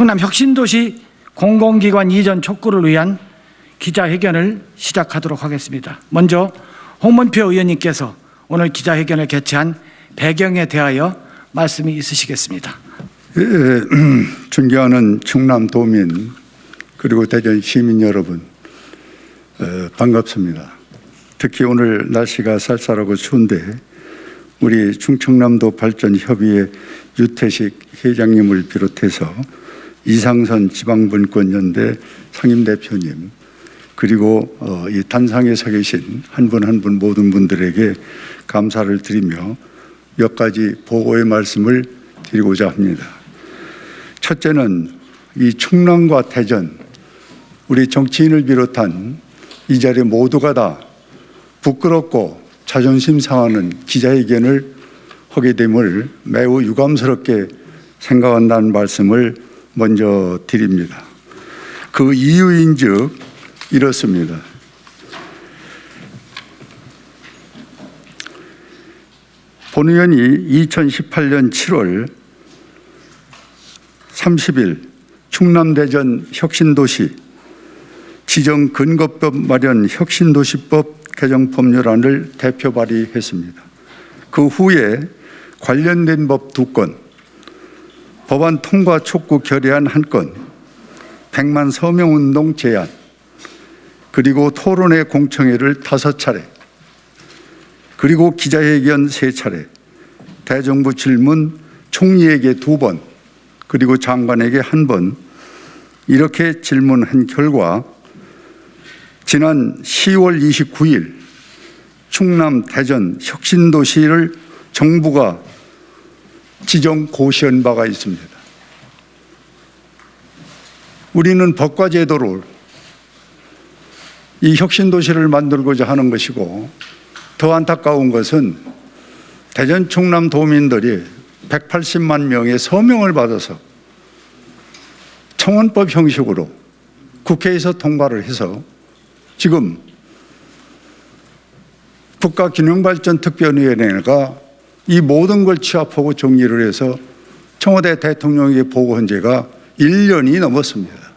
충남 혁신도시 공공기관 이전 촉구를 위한 기자회견을 시작하도록 하겠습니다. 먼저 홍문표 의원님께서 오늘 기자회견을 개최한 배경에 대하여 말씀이 있으시겠습니다. 존경하는 충남도민 그리고 대전 시민 여러분, 반갑습니다. 특히 오늘 날씨가 쌀쌀하고 추운데 우리 충청남도 발전협의회 유태식 회장님을 비롯해서 이상선 지방분권연대 상임대표님, 그리고 이 단상에 서 계신 한 분 한 분 모든 분들에게 감사를 드리며 몇 가지 보고의 말씀을 드리고자 합니다. 첫째는 이 충남과 대전, 우리 정치인을 비롯한 이 자리 모두가 다 부끄럽고 자존심 상하는 기자회견을 하게 됨을 매우 유감스럽게 생각한다는 말씀을 먼저 드립니다. 그 이유인즉 이렇습니다. 본 의원이 2018년 7월 30일 충남대전 혁신도시 지정 근거법 마련 혁신도시법 개정 법률안을 대표 발의했습니다. 그 후에 관련된 법 2건, 법안 통과 촉구 결의안 1건, 100만 서명운동 제안, 그리고 토론회 공청회를 5차례, 그리고 기자회견 3차례, 대정부 질문 총리에게 2번, 그리고 장관에게 1번 이렇게 질문한 결과 지난 10월 29일 충남 대전 혁신도시를 정부가 지정 고시한 바가 있습니다. 우리는 법과 제도로 이 혁신도시를 만들고자 하는 것이고, 더 안타까운 것은 대전 충남 도민들이 180만 명의 서명을 받아서 청원법 형식으로 국회에서 통과를 해서 지금 국가균형발전특별위원회가 이 모든 걸 취합하고 정리를 해서 청와대 대통령에게 보고한 지가 1년이 넘었습니다.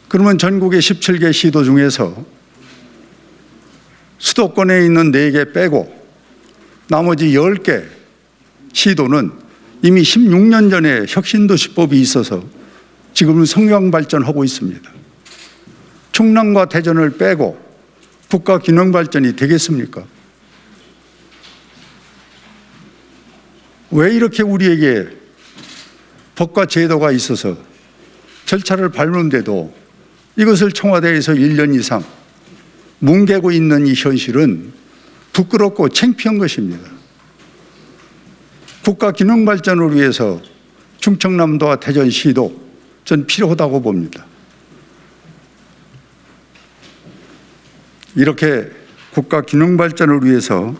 그러면 전국의 17개 시도 중에서 수도권에 있는 4개 빼고 나머지 10개 시도는 이미 16년 전에 혁신도시법이 있어서 지금은 성장발전하고 있습니다. 충남과 대전을 빼고 국가균형발전이 되겠습니까? 왜 이렇게 우리에게 법과 제도가 있어서 절차를 밟는데도 이것을 청와대에서 1년 이상 뭉개고 있는 이 현실은 부끄럽고 창피한 것입니다. 국가 균형 발전을 위해서 충청남도와 대전시도 전 필요하다고 봅니다. 이렇게 국가 균형 발전을 위해서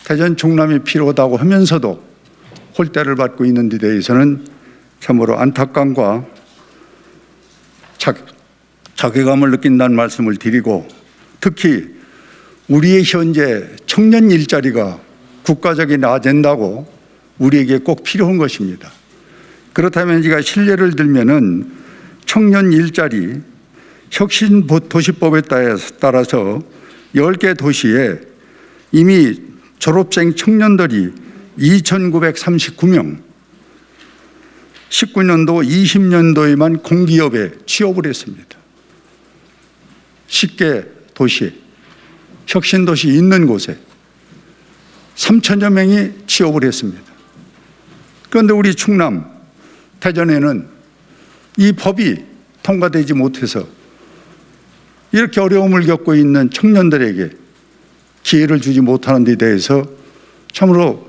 대전 충남이 필요하다고 하면서도 홀대를 받고 있는 데 대해서는 참으로 안타까움과 자괴감을 느낀다는 말씀을 드리고, 특히 우리의 현재 청년 일자리가 국가적인 아젠다고 우리에게 꼭 필요한 것입니다. 그렇다면 제가 실례를 들면은 청년 일자리 혁신도시법에 따라서 10개 도시에 이미 졸업생 청년들이 2,939명, 19년도, 20년도에만 공기업에 취업을 했습니다. 10개 도시, 혁신도시 있는 곳에 3천여 명이 취업을 했습니다. 그런데 우리 충남, 대전에는 이 법이 통과되지 못해서 이렇게 어려움을 겪고 있는 청년들에게 기회를 주지 못하는 데 대해서 참으로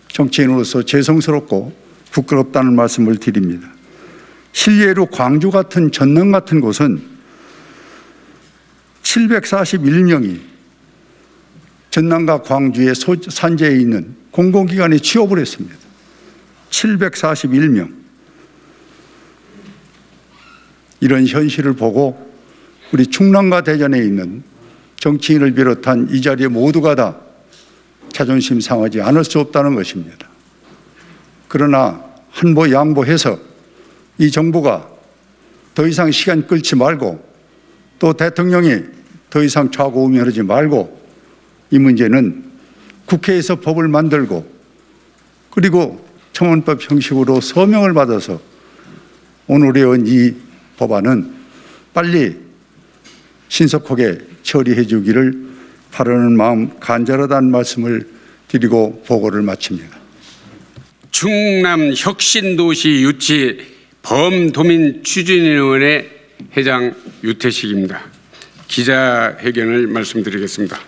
정치인으로서 죄송스럽고 부끄럽다는 말씀을 드립니다. 실례로 광주 같은 전남 같은 곳은 741명이 전남과 광주의 산재에 있는 공공기관에 취업을 했습니다. 741명. 이런 현실을 보고 우리 충남과 대전에 있는 정치인을 비롯한 이 자리에 모두가 다 자존심 상하지 않을 수 없다는 것입니다. 그러나 환보 양보해서 이 정부가 더 이상 시간 끌지 말고 또 대통령이 더 이상 좌고우면하지 말고 이 문제는 국회에서 법을 만들고 그리고 청원법 형식으로 서명을 받아서 오늘의 이 법안은 빨리 신속하게 처리해 주기를 바라는 마음 간절하다는 말씀을 드리고 보고를 마칩니다. 충남 혁신도시 유치 범도민 추진위원회 회장 유태식입니다. 기자회견을 말씀드리겠습니다.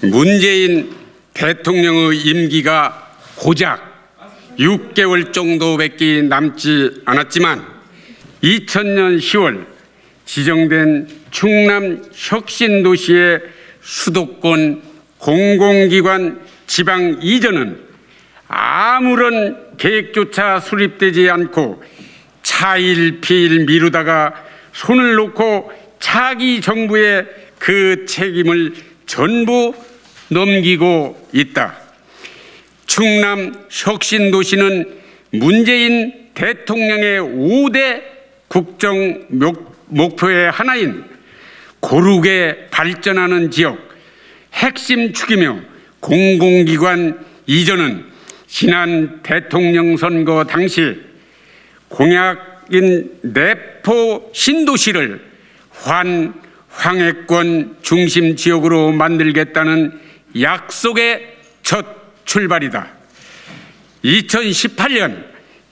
문재인 대통령의 임기가 고작 6개월 정도밖에 남지 않았지만 2000년 10월 지정된 충남 혁신도시의 수도권 공공기관 지방 이전은 아무런 계획조차 수립되지 않고 차일피일 미루다가 손을 놓고 차기 정부에 그 책임을 전부 넘기고 있다. 충남 혁신도시는 문재인 대통령의 5대 국정 목표의 하나인 고르게 발전하는 지역 핵심 축이며 공공기관 이전은 지난 대통령 선거 당시 공약인 내포 신도시를 황해권 중심 지역으로 만들겠다는 약속의 첫 출발이다. 2018년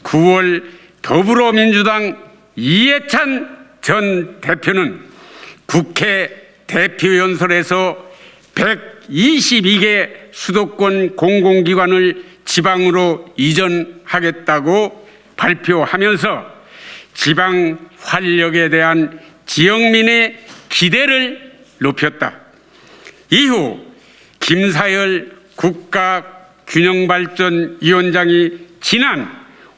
9월 더불어민주당 이해찬 전 대표는 국회 대표연설에서 122개 수도권 공공기관을 지방으로 이전하겠다고 발표하면서 지방 활력에 대한 지역민의 기대를 높였다. 이후 김사열 국가균형발전위원장이 지난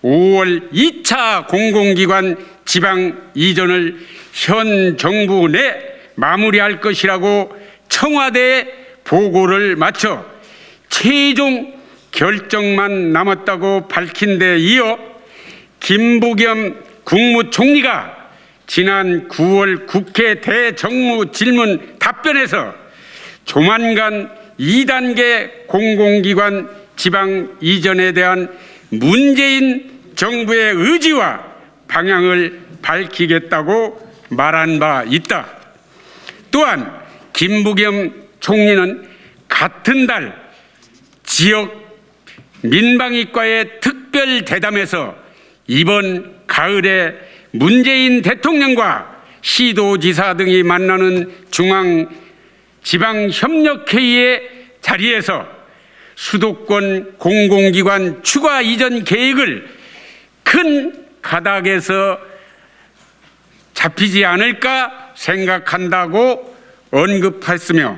5월 2차 공공기관 지방 이전을 현 정부 내 마무리할 것이라고 청와대에 보고를 마쳐 최종 결정만 남았다고 밝힌 데 이어 김부겸 국무총리가 지난 9월 국회 대정무질문 답변에서 조만간 2단계 공공기관 지방 이전에 대한 문재인 정부의 의지와 방향을 밝히겠다고 말한 바 있다. 또한 김부겸 총리는 같은 달 지역 민방위과의 특별 대담에서 이번 가을에 문재인 대통령과 시도지사 등이 만나는 중앙지방협력회의의 자리에서 수도권 공공기관 추가 이전 계획을 큰 가닥에서 잡히지 않을까 생각한다고 언급했으며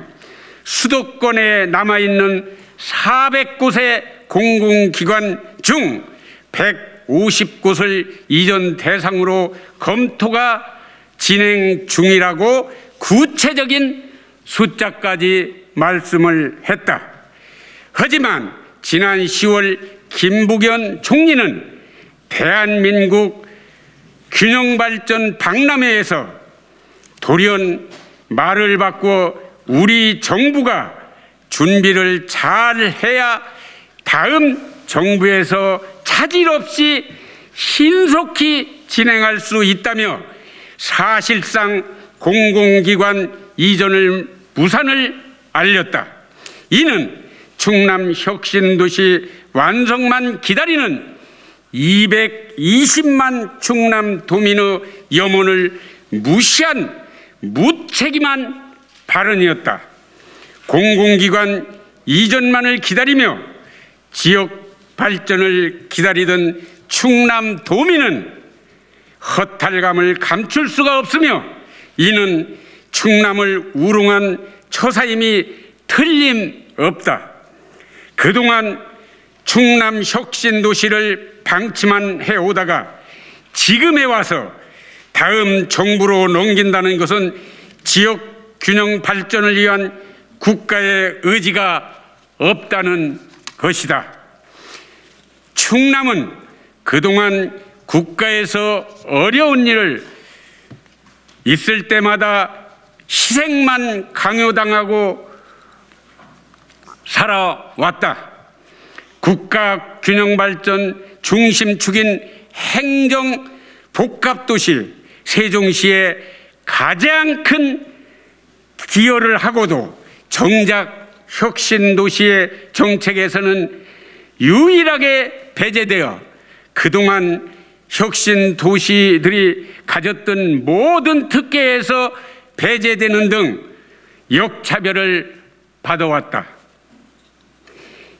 수도권에 남아있는 400곳의 공공기관 중 150곳을 이전 대상으로 검토가 진행 중이라고 구체적인 숫자까지 말씀을 했다. 하지만 지난 10월 김부겸 총리는 대한민국 균형발전 박람회에서 돌연 말을 바꾸어 우리 정부가 준비를 잘 해야 다음 정부에서 차질 없이 신속히 진행할 수 있다며 사실상 공공기관 이전을 무산을 알렸다. 이는 충남 혁신도시 완성만 기다리는 220만 충남 도민의 염원을 무시한 무책임한 발언이었다. 공공기관 이전만을 기다리며 지역 발전을 기다리던 충남 도민은 허탈감을 감출 수가 없으며 이는 충남을 우롱한 처사임이 틀림없다. 그동안 충남 혁신도시를 방치만 해오다가 지금에 와서 다음 정부로 넘긴다는 것은 지역 균형 발전을 위한 국가의 의지가 없다는 것이다. 충남은 그동안 국가에서 어려운 일을 있을 때마다 희생만 강요당하고 살아왔다. 국가 균형 발전 중심축인 행정 복합도시 세종시에 가장 큰 기여를 하고도 정작 혁신도시의 정책에서는 유일하게 배제되어 그동안 혁신도시들이 가졌던 모든 특혜에서 배제되는 등 역차별을 받아왔다.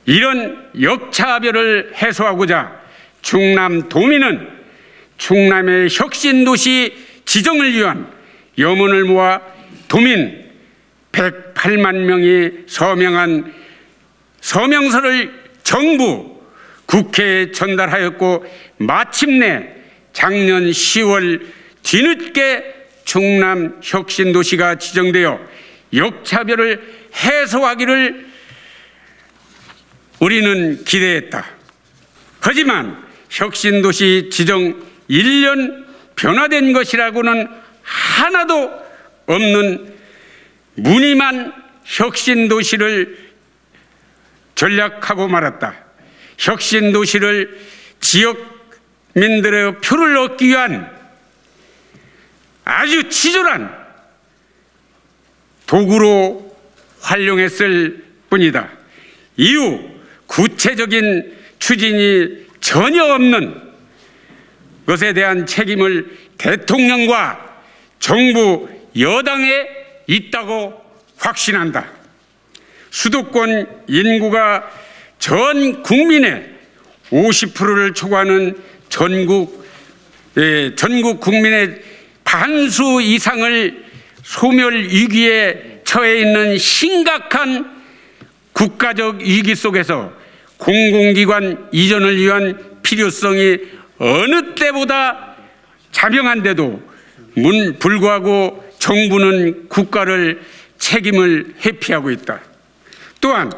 이런 역차별을 해소하고자 충남도민은 충남의 혁신도시 지정을 위한 염원을 모아 도민 108만 명이 서명한 서명서를 정부 국회에 전달하였고 마침내 작년 10월 뒤늦게 충남 혁신도시가 지정되어 역차별을 해소하기를 우리는 기대했다. 하지만 혁신도시 지정 1년 변화된 것이라고는 하나도 없는 무늬만 혁신도시를 전략하고 말았다. 혁신도시를 지역민들의 표를 얻기 위한 아주 치졸한 도구로 활용했을 뿐이다. 이후 구체적인 추진이 전혀 없는 것에 대한 책임을 대통령과 정부 여당에 있다고 확신한다. 수도권 인구가 전 국민의 50%를 초과하는 전국 국민의 반수 이상을 소멸 위기에 처해 있는 심각한 국가적 위기 속에서 공공기관 이전을 위한 필요성이 어느 때보다 자명한데도 불구하고 정부는 국가를 책임을 회피하고 있다. 또한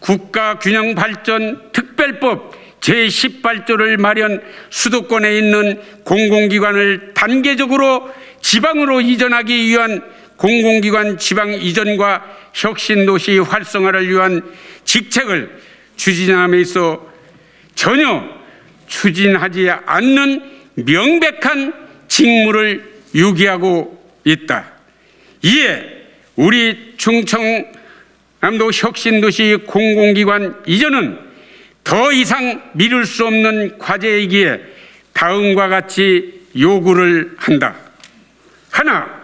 국가균형발전 특별법 제18조를 마련 수도권에 있는 공공기관을 단계적으로 지방으로 이전하기 위한 공공기관 지방 이전과 혁신도시 활성화를 위한 직책을 추진함에 있어 전혀 추진하지 않는 명백한 직무를 유기하고 있다. 이에 우리 충청남도 혁신도시 공공기관 이전은 더 이상 미룰 수 없는 과제이기에 다음과 같이 요구를 한다. 하나,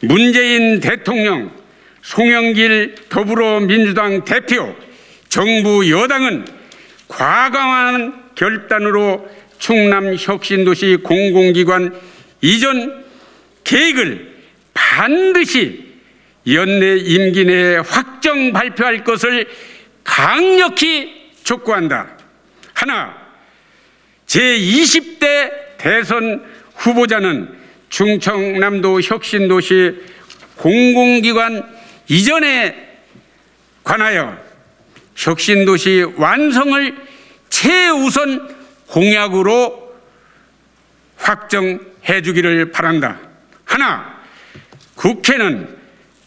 문재인 대통령, 송영길 더불어민주당 대표, 정부 여당은 과감한 결단으로 충남 혁신도시 공공기관 이전 계획을 반드시 연내 임기 내에 확정 발표할 것을 강력히 촉구한다. 하나, 제20대 대선 후보자는 충청남도 혁신도시 공공기관 이전에 관하여 혁신도시 완성을 최우선 공약으로 확정해 주기를 바란다. 하나, 국회는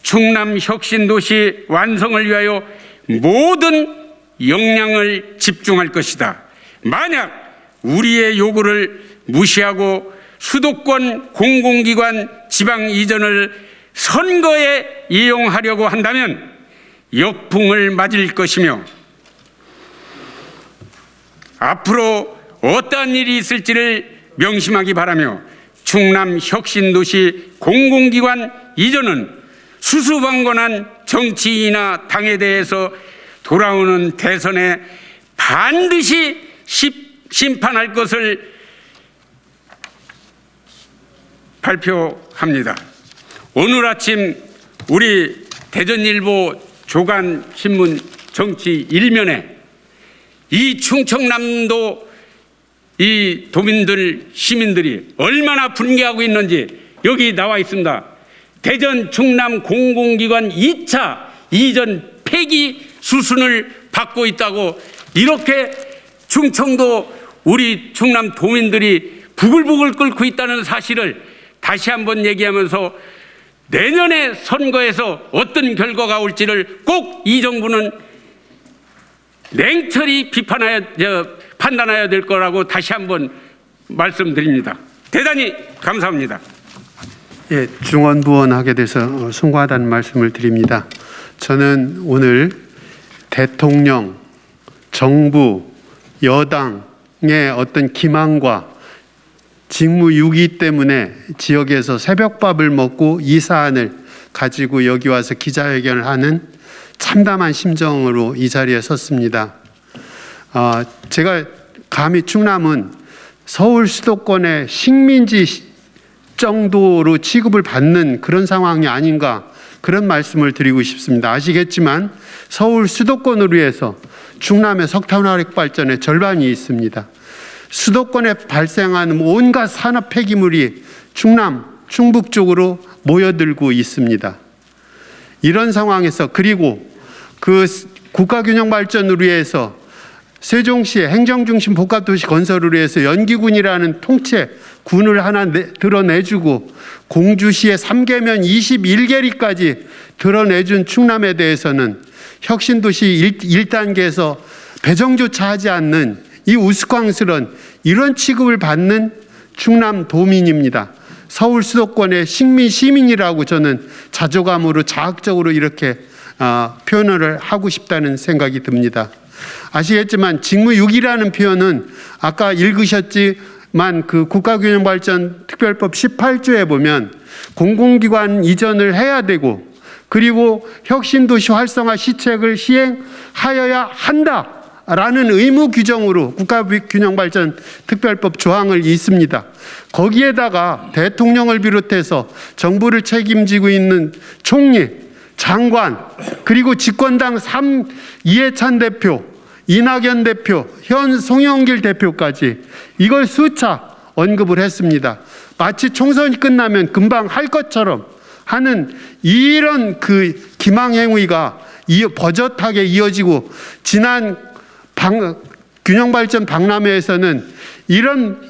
충남 혁신도시 완성을 위하여 모든 역량을 집중할 것이다. 만약 우리의 요구를 무시하고 수도권 공공기관 지방 이전을 선거에 이용하려고 한다면 역풍을 맞을 것이며 앞으로 어떠한 일이 있을지를 명심하기 바라며 충남 혁신도시 공공기관 이전은 수수방관한 정치인이나 당에 대해서 돌아오는 대선에 반드시 심판할 것을 발표합니다. 오늘 아침 우리 대전일보 조간신문 정치 일면에 이 충청남도 이 도민들 시민들이 얼마나 분개하고 있는지 여기 나와 있습니다. 대전 충남 공공기관 2차 이전 폐기 수순을 받고 있다고 이렇게 충청도 우리 충남 도민들이 부글부글 끓고 있다는 사실을 다시 한번 얘기하면서 내년에 선거에서 어떤 결과가 올지를 꼭 이 정부는 냉철히 판단해야 될 거라고 다시 한번 말씀드립니다. 대단히 감사합니다. 예, 중언부언하게 돼서 송구하다는 말씀을 드립니다. 저는 오늘 대통령, 정부, 여당의 어떤 기망과 직무유기 때문에 지역에서 새벽밥을 먹고 이 사안을 가지고 여기 와서 기자회견을 하는 참담한 심정으로 이 자리에 섰습니다. 제가 감히 충남은 서울 수도권의 식민지 정도로 취급을 받는 그런 상황이 아닌가, 그런 말씀을 드리고 싶습니다. 아시겠지만 서울 수도권을 위해서 충남의 석탄화력 발전의 절반이 있습니다. 수도권에 발생하는 온갖 산업 폐기물이 충남, 충북 쪽으로 모여들고 있습니다. 이런 상황에서, 그리고 그 국가균형 발전을 위해서 세종시의 행정중심 복합도시 건설을 위해서 연기군이라는 통째 군을 하나 드러내주고 공주시의 3계면 21계리까지 드러내준 충남에 대해서는 혁신도시 1단계에서 배정조차 하지 않는 이 우스꽝스런 이런 취급을 받는 충남 도민입니다. 서울 수도권의 식민 시민이라고 저는 자조감으로 자학적으로 이렇게 표현을 하고 싶다는 생각이 듭니다. 아시겠지만 직무유기라는 표현은 아까 읽으셨지만 그 국가균형발전특별법 18조에 보면 공공기관 이전을 해야 되고 그리고 혁신도시 활성화 시책을 시행하여야 한다라는 의무 규정으로 국가균형발전특별법 조항을 있습니다. 거기에다가 대통령을 비롯해서 정부를 책임지고 있는 총리, 장관, 그리고 집권당 이해찬 대표, 이낙연 대표, 현 송영길 대표까지 이걸 수차 언급을 했습니다. 마치 총선이 끝나면 금방 할 것처럼 하는 이런 그 기망행위가 버젓하게 이어지고, 지난 균형발전 박람회에서는 이런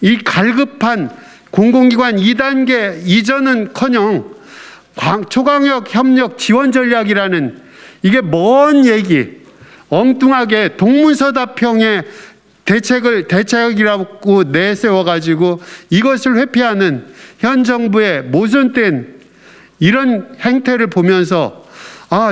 이 갈급한 공공기관 2단계 이전은커녕 초강력 협력 지원 전략이라는 이게 먼 얘기, 엉뚱하게 동문서답형의 대책이라고 내세워가지고 이것을 회피하는 현 정부의 모순된 이런 행태를 보면서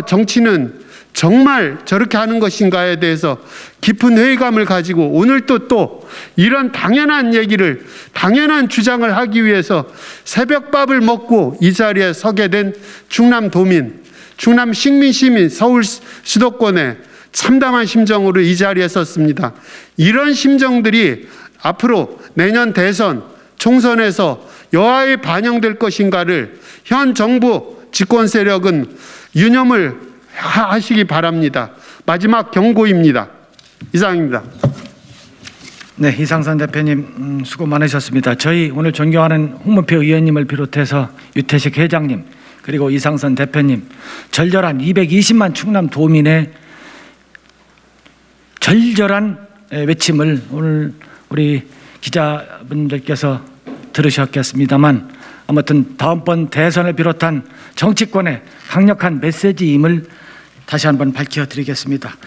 정치는 정말 저렇게 하는 것인가에 대해서 깊은 회의감을 가지고 오늘 또 이런 당연한 얘기를, 당연한 주장을 하기 위해서 새벽밥을 먹고 이 자리에 서게 된 충남 도민, 충남 식민 시민, 서울 수도권의 참담한 심정으로 이 자리에 섰습니다. 이런 심정들이 앞으로 내년 대선, 총선에서 여하에 반영될 것인가를 현 정부 집권 세력은 유념을 하시기 바랍니다. 마지막 경고입니다. 이상입니다. 네, 이상선 대표님 수고 많으셨습니다. 저희 오늘 존경하는 홍문표 의원님을 비롯해서 유태식 회장님, 그리고 이상선 대표님, 절절한 220만 충남 도민의 절절한 외침을 오늘 우리 기자분들께서 들으셨겠습니다만, 아무튼 다음번 대선을 비롯한 정치권의 강력한 메시지임을 다시 한번 밝혀드리겠습니다.